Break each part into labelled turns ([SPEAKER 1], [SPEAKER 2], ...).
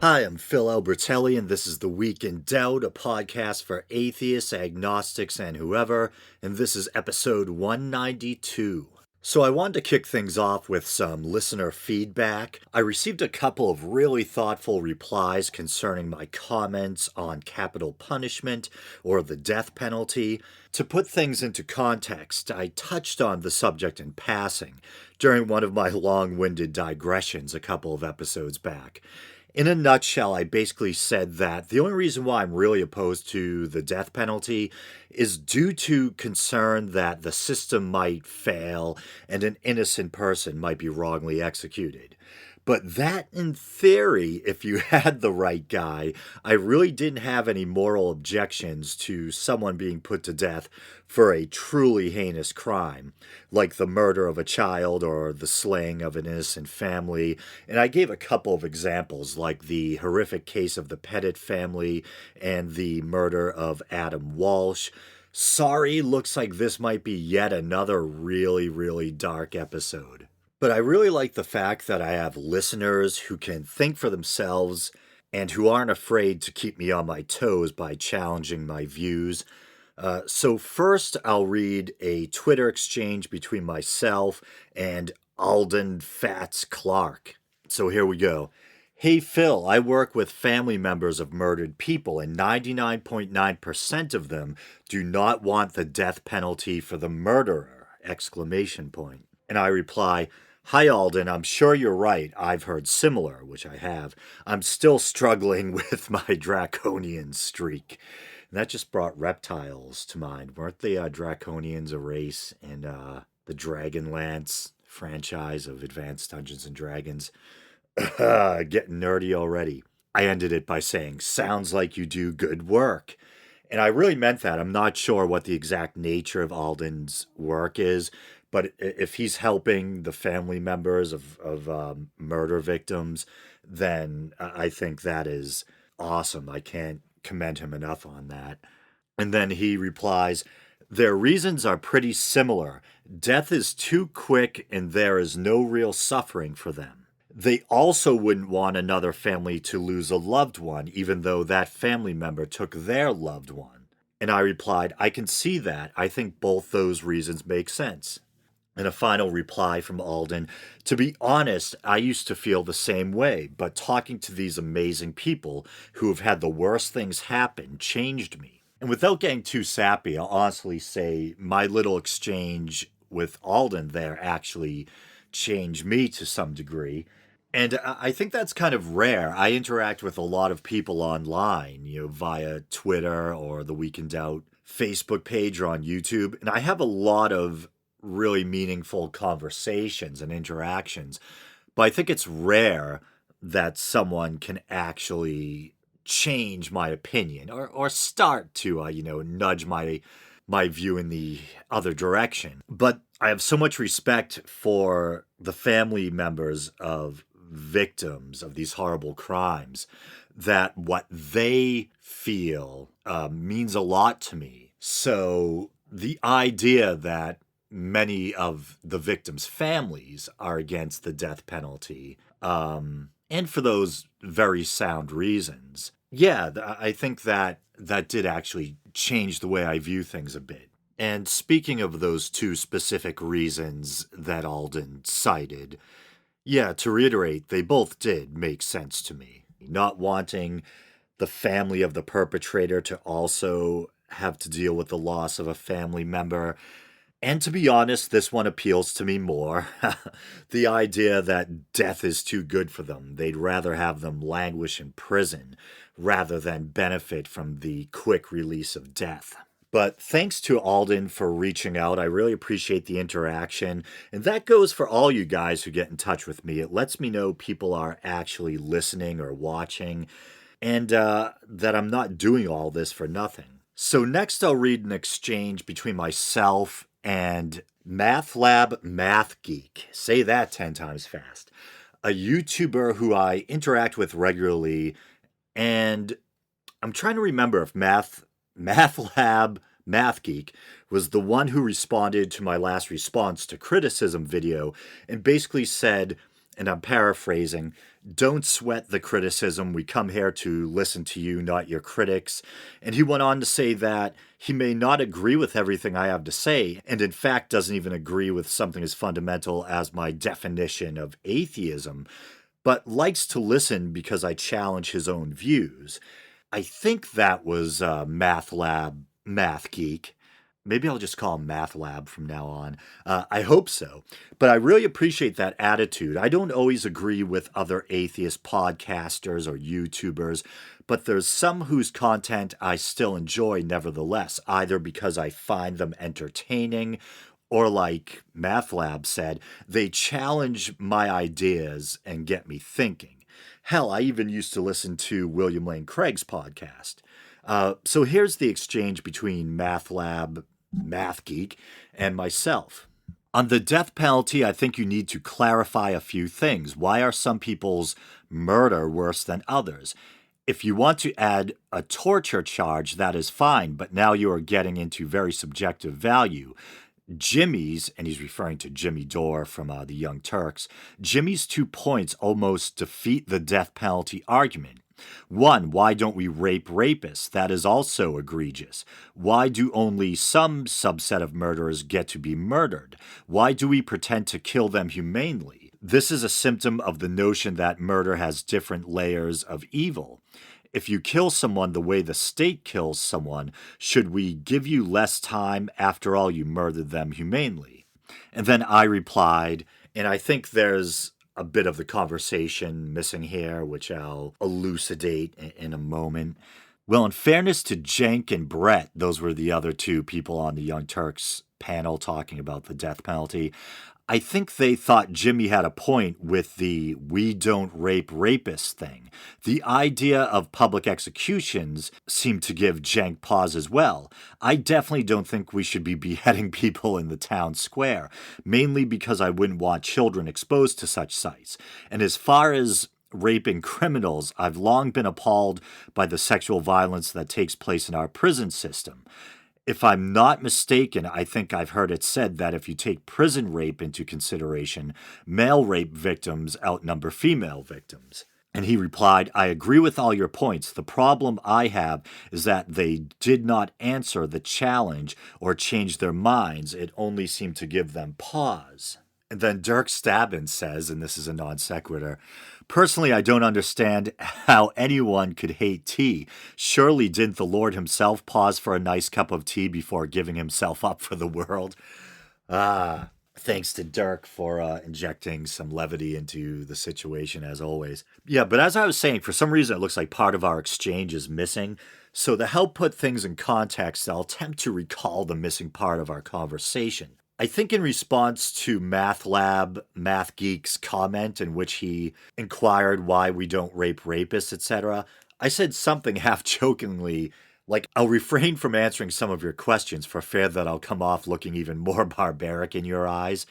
[SPEAKER 1] Hi, I'm Phil Albertelli, and this is The Week in Doubt, a podcast for atheists, agnostics, and whoever, and this is episode 192. So, I wanted to kick things off with some listener feedback. I received a couple of really thoughtful replies concerning my comments on capital punishment or the death penalty. To put things into context, I touched on the subject in passing during one of my long winded digressions a couple of episodes back. In a nutshell, I basically said that the only reason why I'm really opposed to the death penalty is due to concern that the system might fail and an innocent person might be wrongly executed. But that, in theory, if you had the right guy, I really didn't have any moral objections to someone being put to death for a truly heinous crime, like the murder of a child or the slaying of an innocent family. And I gave a couple of examples, like the horrific case of the Pettit family and the murder of Adam Walsh. Sorry, looks like this might be yet another really, really dark episode. But I really like the fact that I have listeners who can think for themselves and who aren't afraid to keep me on my toes by challenging my views. So, first, I'll read a Twitter exchange between myself and Alden Fats Clark. So, here we go. Hey Phil, I work with family members of murdered people, and 99.9% of them do not want the death penalty for the murderer! Exclamation point. And I reply, Hi Alden, I'm sure you're right. I've heard similar, which I have. I'm still struggling with my draconian streak. And that just brought reptiles to mind. Weren't the draconians a race in the Dragonlance franchise of Advanced Dungeons and Dragons? Getting nerdy already. I ended it by saying, Sounds like you do good work. And I really meant that. I'm not sure what the exact nature of Alden's work is, but if he's helping the family members of murder victims, then I think that is awesome. I can't commend him enough on that. And then he replies, Their reasons are pretty similar. Death is too quick and there is no real suffering for them. They also wouldn't want another family to lose a loved one, even though that family member took their loved one. And I replied, I can see that. I think both those reasons make sense. And a final reply from Alden. To be honest, I used to feel the same way, but talking to these amazing people who have had the worst things happen changed me. And without getting too sappy, I'll honestly say my little exchange with Alden there actually changed me to some degree. And I think that's kind of rare. I interact with a lot of people online, via Twitter or the Week in Doubt Facebook page or on YouTube. And I have a lot of really meaningful conversations and interactions. But I think it's rare that someone can actually change my opinion or start to, nudge my view in the other direction. But I have so much respect for the family members of victims of these horrible crimes that what they feel means a lot to me. So the idea that many of the victims' families are against the death penalty, and for those very sound reasons. Yeah, I think that did actually change the way I view things a bit. And speaking of those two specific reasons that Alden cited, yeah, to reiterate, they both did make sense to me. Not wanting the family of the perpetrator to also have to deal with the loss of a family member. And to be honest, this one appeals to me more. The idea that death is too good for them. They'd rather have them languish in prison rather than benefit from the quick release of death. But thanks to Alden for reaching out. I really appreciate the interaction. And that goes for all you guys who get in touch with me. It lets me know people are actually listening or watching, and that I'm not doing all this for nothing. So next I'll read an exchange between myself and MathLab Math Geek. Say that 10 times fast. A YouTuber who I interact with regularly, and I'm trying to remember if MathLab Math Geek was the one who responded to my last response to criticism video and basically said, and I'm paraphrasing, don't sweat the criticism. We come here to listen to you, not your critics. And he went on to say that he may not agree with everything I have to say, and in fact doesn't even agree with something as fundamental as my definition of atheism, but likes to listen because I challenge his own views. I think that was Math Lab Math Geek. Maybe I'll just call him Math Lab from now on. I hope so. But I really appreciate that attitude. I don't always agree with other atheist podcasters or YouTubers, but there's some whose content I still enjoy nevertheless, either because I find them entertaining or, like Math Lab said, they challenge my ideas and get me thinking. Hell, I even used to listen to William Lane Craig's podcast. So here's the exchange between Math Lab, Math Geek, and myself. On the death penalty, I think you need to clarify a few things. Why are some people's murder worse than others? If you want to add a torture charge, that is fine, but now you are getting into very subjective value. Jimmy's, and he's referring to Jimmy Dore from the Young Turks, Jimmy's 2 points almost defeat the death penalty argument. 1, why don't we rape rapists? That is also egregious. Why do only some subset of murderers get to be murdered? Why do we pretend to kill them humanely? This is a symptom of the notion that murder has different layers of evil. If you kill someone the way the state kills someone, should we give you less time? After all, you murdered them humanely. And then I replied, and I think there's a bit of the conversation missing here, which I'll elucidate in a moment. Well, in fairness to Cenk and Brett, those were the other 2 people on the Young Turks panel talking about the death penalty, I think they thought Jimmy had a point with the "we don't rape rapists" thing. The idea of public executions seemed to give Cenk pause as well. I definitely don't think we should be beheading people in the town square, mainly because I wouldn't want children exposed to such sights. And as far as raping criminals, I've long been appalled by the sexual violence that takes place in our prison system. If I'm not mistaken, I think I've heard it said that if you take prison rape into consideration, male rape victims outnumber female victims. And he replied, I agree with all your points. The problem I have is that they did not answer the challenge or change their minds. It only seemed to give them pause. And then Dirk Stabbins says, and this is a non sequitur, personally, I don't understand how anyone could hate tea. Surely didn't the Lord himself pause for a nice cup of tea before giving himself up for the world? Thanks to Dirk for injecting some levity into the situation, as always. Yeah, but as I was saying, for some reason it looks like part of our exchange is missing. So to help put things in context, I'll attempt to recall the missing part of our conversation. I think in response to Math Lab, Math Geek's comment in which he inquired why we don't rape rapists, etc., I said something half jokingly like, I'll refrain from answering some of your questions for fear that I'll come off looking even more barbaric in your eyes.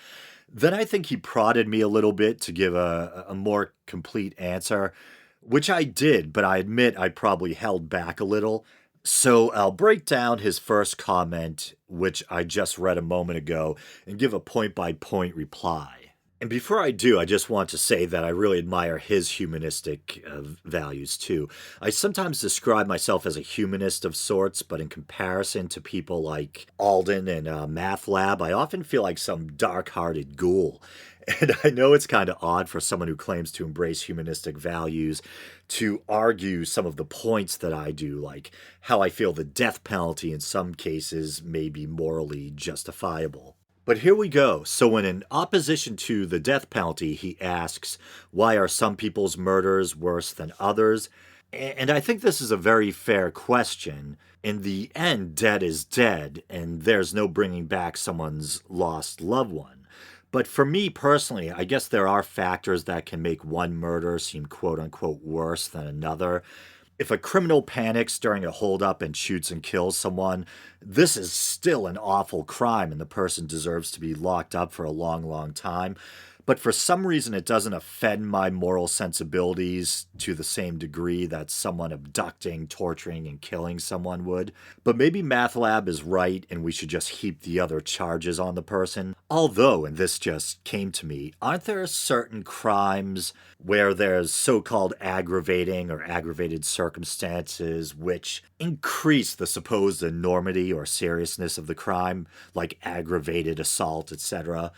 [SPEAKER 1] Then I think he prodded me a little bit to give a more complete answer, which I did, but I admit I probably held back a little. So I'll break down his first comment, which I just read a moment ago, and give a point-by-point reply. And before I do, I just want to say that I really admire his humanistic values too. I sometimes describe myself as a humanist of sorts, but in comparison to people like Alden and Math Lab, I often feel like some dark-hearted ghoul. And I know it's kind of odd for someone who claims to embrace humanistic values to argue some of the points that I do, like how I feel the death penalty in some cases may be morally justifiable. But here we go. So in opposition to the death penalty, he asks, why are some people's murders worse than others? And I think this is a very fair question. In the end, dead is dead, and there's no bringing back someone's lost loved one. But for me personally, I guess there are factors that can make one murder seem quote-unquote worse than another. If a criminal panics during a holdup and shoots and kills someone, this is still an awful crime and the person deserves to be locked up for a long, long time. but for some reason it doesn't offend my moral sensibilities to the same degree that someone abducting, torturing, and killing someone would. But maybe MathLab is right and we should just heap the other charges on the person. Although, and this just came to me, aren't there certain crimes where there's so-called aggravating or aggravated circumstances which increase the supposed enormity or seriousness of the crime, like aggravated assault, etc.?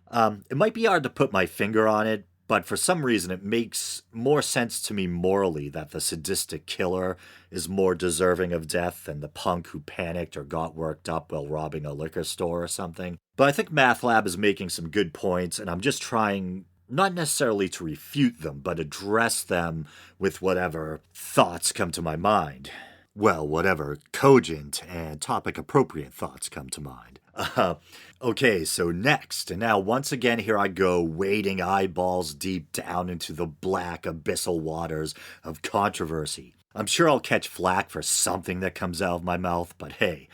[SPEAKER 1] It might be hard to put my finger on it, but for some reason it makes more sense to me morally that the sadistic killer is more deserving of death than the punk who panicked or got worked up while robbing a liquor store or something. But I think MathLab is making some good points, and I'm just trying not necessarily to refute them, but address them with whatever thoughts come to my mind. Well, whatever cogent and topic appropriate thoughts come to mind. Okay, so next, and now once again here I go, wading eyeballs deep down into the black abyssal waters of controversy. I'm sure I'll catch flack for something that comes out of my mouth, but hey.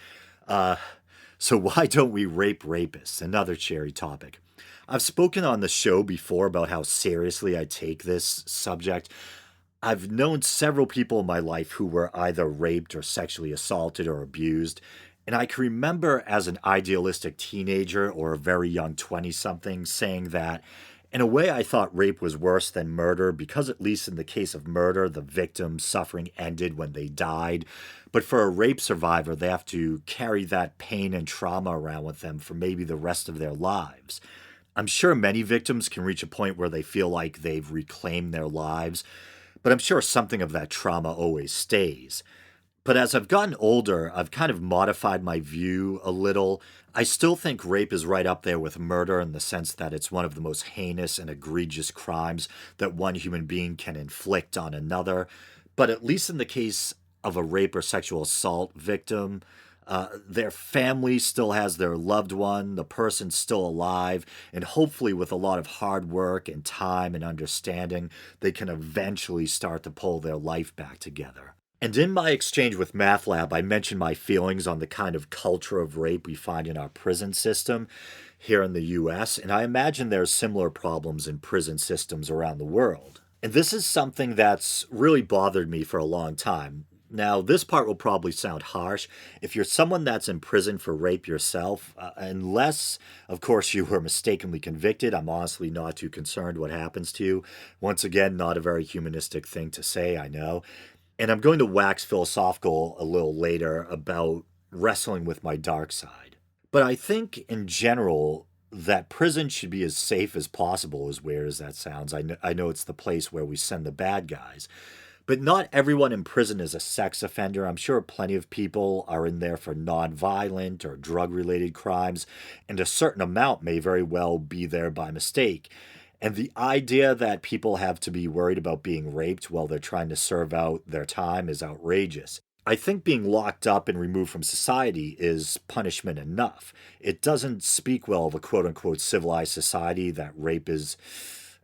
[SPEAKER 1] So why don't we rape rapists? Another cherry topic. I've spoken on the show before about how seriously I take this subject. I've known several people in my life who were either raped or sexually assaulted or abused, and I can remember as an idealistic teenager or a very young 20-something saying that, in a way, I thought rape was worse than murder because, at least in the case of murder, the victim's suffering ended when they died. But for a rape survivor, they have to carry that pain and trauma around with them for maybe the rest of their lives. I'm sure many victims can reach a point where they feel like they've reclaimed their lives, but I'm sure something of that trauma always stays. But as I've gotten older, I've kind of modified my view a little. I still think rape is right up there with murder in the sense that it's one of the most heinous and egregious crimes that one human being can inflict on another. But at least in the case of a rape or sexual assault victim, their family still has their loved one, the person's still alive, and hopefully with a lot of hard work and time and understanding, they can eventually start to pull their life back together. And in my exchange with MathLab, I mentioned my feelings on the kind of culture of rape we find in our prison system here in the US, and I imagine there's similar problems in prison systems around the world. And this is something that's really bothered me for a long time. Now, this part will probably sound harsh. If you're someone that's in prison for rape yourself, unless, of course, you were mistakenly convicted, I'm honestly not too concerned what happens to you. Once again, not a very humanistic thing to say, I know. And I'm going to wax philosophical a little later about wrestling with my dark side. But I think, in general, that prison should be as safe as possible, as weird as that sounds. I know it's the place where we send the bad guys. But not everyone in prison is a sex offender. I'm sure plenty of people are in there for nonviolent or drug-related crimes, and a certain amount may very well be there by mistake. And the idea that people have to be worried about being raped while they're trying to serve out their time is outrageous. I think being locked up and removed from society is punishment enough. It doesn't speak well of a quote-unquote civilized society that rape is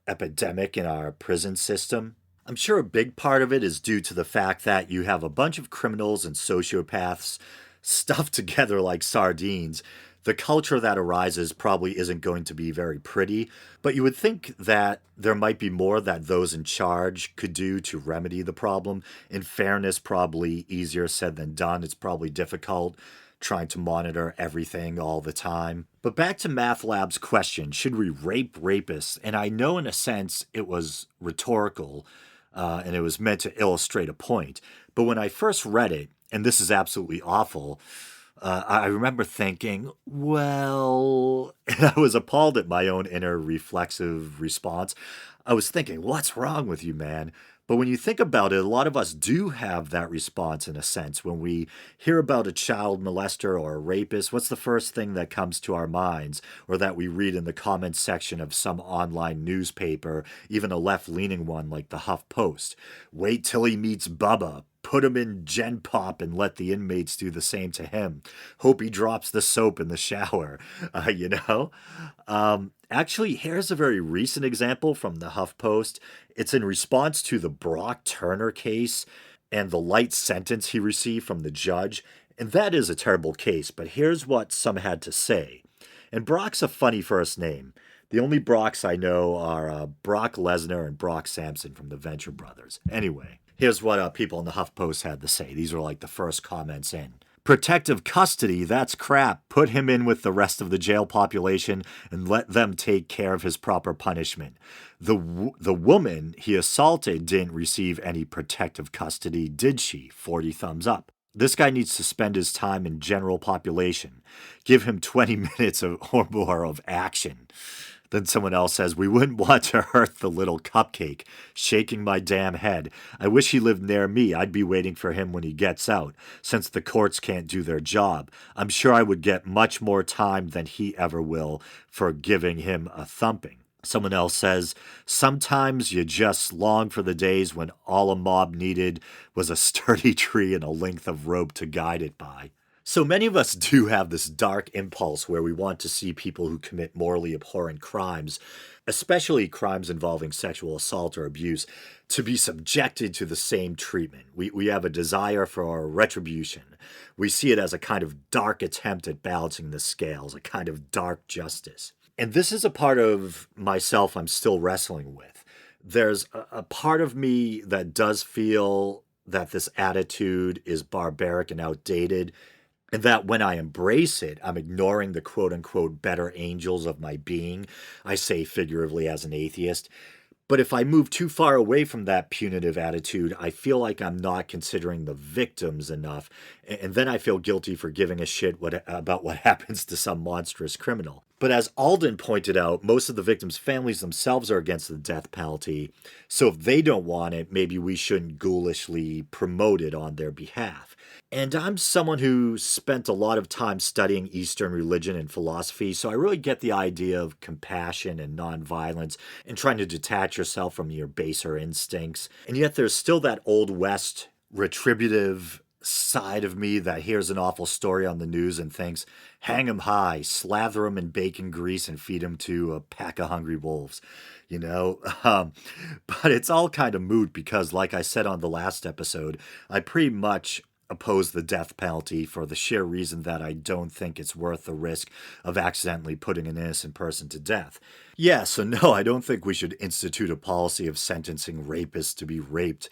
[SPEAKER 1] epidemic in our prison system. I'm sure a big part of it is due to the fact that you have a bunch of criminals and sociopaths stuffed together like sardines. The culture that arises probably isn't going to be very pretty, but you would think that there might be more that those in charge could do to remedy the problem. In fairness, probably easier said than done. It's probably difficult trying to monitor everything all the time. But back to MathLab's question, should we rape rapists? And I know in a sense it was rhetorical, and it was meant to illustrate a point. But when I first read it, and this is absolutely awful, I remember thinking, well, and I was appalled at my own inner reflexive response. I was thinking, what's wrong with you, man? But when you think about it, a lot of us do have that response in a sense. When we hear about a child molester or a rapist, what's the first thing that comes to our minds, or that we read in the comments section of some online newspaper, even a left-leaning one like the HuffPost? Wait till he meets Bubba. Put him in Gen Pop and let the inmates do the same to him. Hope he drops the soap in the shower, you know? Actually, here's a very recent example from the HuffPost. It's in response to the Brock Turner case and the light sentence he received from the judge. And that is a terrible case, but here's what some had to say. And Brock's a funny first name. The only Brocks I know are Brock Lesnar and Brock Sampson from the Venture Brothers. Anyway, here's what people in the HuffPost had to say. These were like the first comments in. Protective custody, that's crap. Put him in with the rest of the jail population and let them take care of his proper punishment. The woman he assaulted didn't receive any protective custody, did she? 40 thumbs up. This guy needs to spend his time in general population. Give him 20 minutes or more of action. Then someone else says, we wouldn't want to hurt the little cupcake. Shaking my damn head. I wish he lived near me. I'd be waiting for him when he gets out, since the courts can't do their job. I'm sure I would get much more time than he ever will for giving him a thumping. Someone else says, sometimes you just long for the days when all a mob needed was a sturdy tree and a length of rope to guide it by. So many of us do have this dark impulse where we want to see people who commit morally abhorrent crimes, especially crimes involving sexual assault or abuse, to be subjected to the same treatment. We have a desire for retribution. We see it as a kind of dark attempt at balancing the scales, a kind of dark justice. And this is a part of myself I'm still wrestling with. There's a part of me that does feel that this attitude is barbaric and outdated, and that when I embrace it, I'm ignoring the quote-unquote better angels of my being. I say figuratively as an atheist. But if I move too far away from that punitive attitude, I feel like I'm not considering the victims enough, and then I feel guilty for giving a shit about what happens to some monstrous criminal. But as Alden pointed out, most of the victims' families themselves are against the death penalty, so if they don't want it, maybe we shouldn't ghoulishly promote it on their behalf. And I'm someone who spent a lot of time studying Eastern religion and philosophy, so I really get the idea of compassion and nonviolence and trying to detach yourself from your baser instincts. And yet there's still that Old West retributive side of me that hears an awful story on the news and thinks, hang him high, slather him in bacon grease and feed him to a pack of hungry wolves. But it's all kind of moot because, like I said on the last episode, I pretty much oppose the death penalty for the sheer reason that I don't think it's worth the risk of accidentally putting an innocent person to death. Yeah, so no, I don't think we should institute a policy of sentencing rapists to be raped.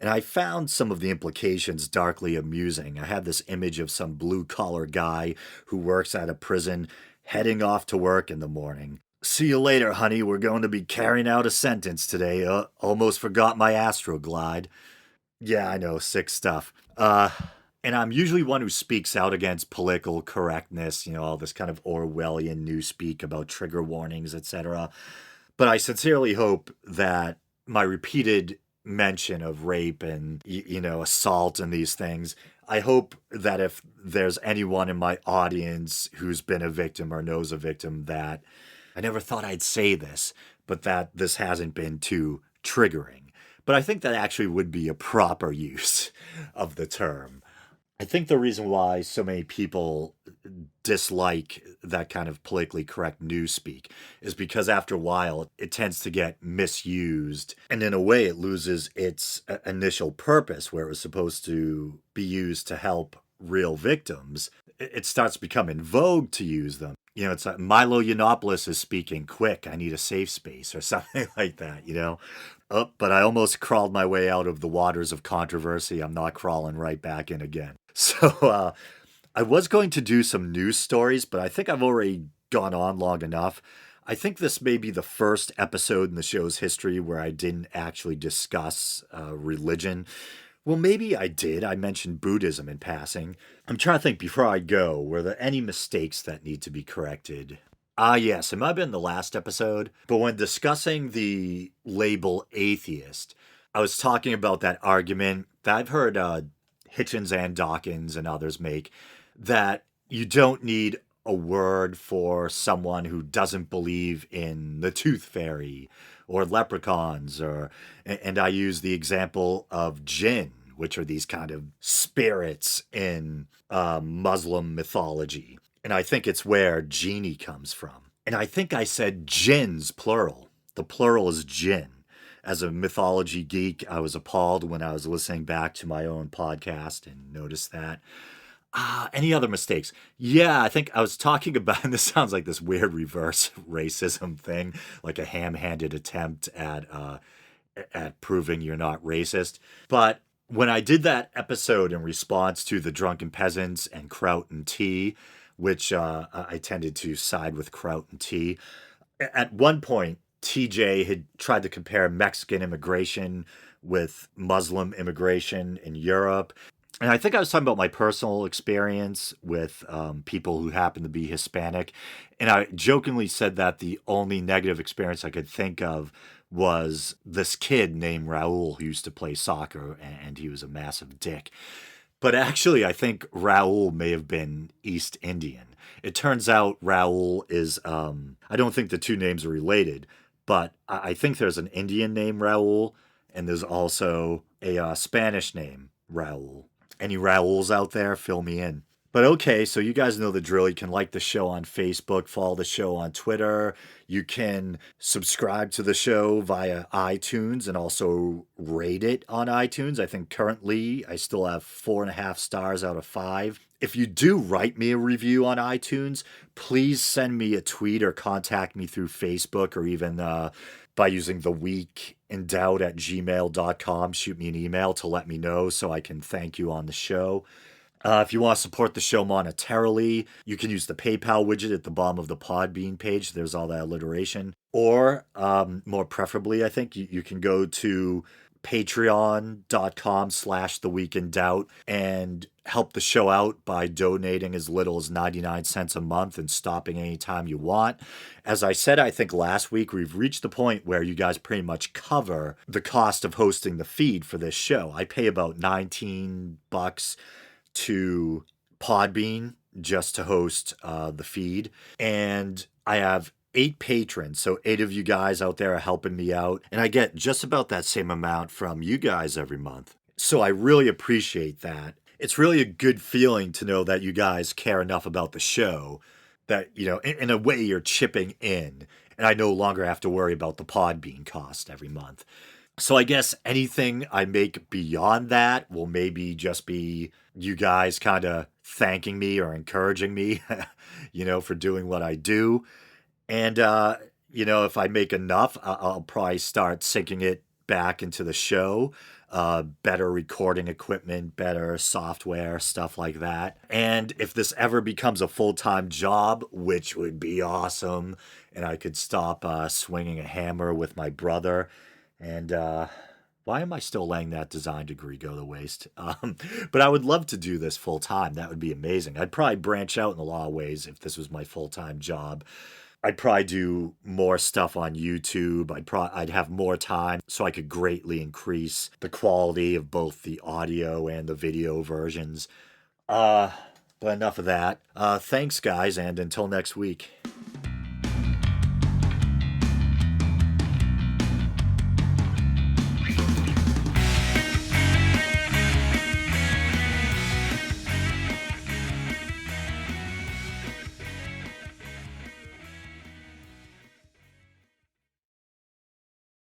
[SPEAKER 1] And I found some of the implications darkly amusing. I had this image of some blue-collar guy who works at a prison heading off to work in the morning. See you later, honey. We're going to be carrying out a sentence today. Almost forgot my Astroglide. Yeah, I know, sick stuff. And I'm usually one who speaks out against political correctness, all this kind of Orwellian newspeak about trigger warnings, etc. But I sincerely hope that my repeated mention of rape and, assault and these things, I hope that if there's anyone in my audience who's been a victim or knows a victim, that I never thought I'd say this, but that this hasn't been too triggering. But I think that actually would be a proper use of the term. I think the reason why so many people dislike that kind of politically correct newspeak is because after a while it tends to get misused, and in a way it loses its initial purpose where it was supposed to be used to help real victims. It starts to become in vogue to use them. It's like Milo Yiannopoulos is speaking, quick, I need a safe space or something like that, Oh, but I almost crawled my way out of the waters of controversy. I'm not crawling right back in again. So I was going to do some news stories, but I think I've already gone on long enough. I think this may be the first episode in the show's history where I didn't actually discuss religion. Well, maybe I did. I mentioned Buddhism in passing. I'm trying to think before I go, were there any mistakes that need to be corrected? Yes, it might have been the last episode, but when discussing the label atheist, I was talking about that argument that I've heard Hitchens and Dawkins and others make, that you don't need a word for someone who doesn't believe in the tooth fairy or leprechauns, and I use the example of jinn, which are these kind of spirits in Muslim mythology. And I think it's where genie comes from. And I think I said jinns, plural. The plural is jinn. As a mythology geek, I was appalled when I was listening back to my own podcast and noticed that. Any other mistakes? Yeah, I think I was talking about, and this sounds like this weird reverse racism thing, like a ham-handed attempt at proving you're not racist. But when I did that episode in response to the Drunken Peasants and Kraut and Tea, which I tended to side with Kraut and Tea, at one point, TJ had tried to compare Mexican immigration with Muslim immigration in Europe. And I think I was talking about my personal experience with people who happen to be Hispanic. And I jokingly said that the only negative experience I could think of was this kid named Raul who used to play soccer, and he was a massive dick. But actually, I think Raul may have been East Indian. It turns out Raul is, I don't think the two names are related, but I think there's an Indian name Raul, and there's also a Spanish name Raul. Any Raoul's out there? Fill me in. But okay, so you guys know the drill. You can like the show on Facebook, follow the show on Twitter. You can subscribe to the show via iTunes and also rate it on iTunes. I think currently I still have 4.5 stars out of 5. If you do write me a review on iTunes, please send me a tweet or contact me through Facebook or even by using theweekindoubt@gmail.com. Shoot me an email to let me know so I can thank you on the show. If you want to support the show monetarily, you can use the PayPal widget at the bottom of the Podbean page. There's all that alliteration. Or, more preferably, I think, you can go to patreon.com/theweekindoubt and help the show out by donating as little as 99 cents a month and stopping anytime you want. As I said, I think last week, we've reached the point where you guys pretty much cover the cost of hosting the feed for this show. I pay about $19 to Podbean just to host the feed. And I have 8 patrons, so 8 of you guys out there are helping me out. And I get just about that same amount from you guys every month. So I really appreciate that. It's really a good feeling to know that you guys care enough about the show that, in a way you're chipping in. And I no longer have to worry about the Podbean cost every month. So I guess anything I make beyond that will maybe just be you guys kind of thanking me or encouraging me, for doing what I do. And, if I make enough, I'll probably start syncing it back into the show. Better recording equipment, better software, stuff like that. And if this ever becomes a full-time job, which would be awesome, and I could stop swinging a hammer with my brother. And why am I still letting that design degree go to waste? But I would love to do this full time. That would be amazing. I'd probably branch out in a lot of ways if this was my full-time job. I'd probably do more stuff on YouTube. I'd have more time so I could greatly increase the quality of both the audio and the video versions. But enough of that. Thanks, guys, and until next week.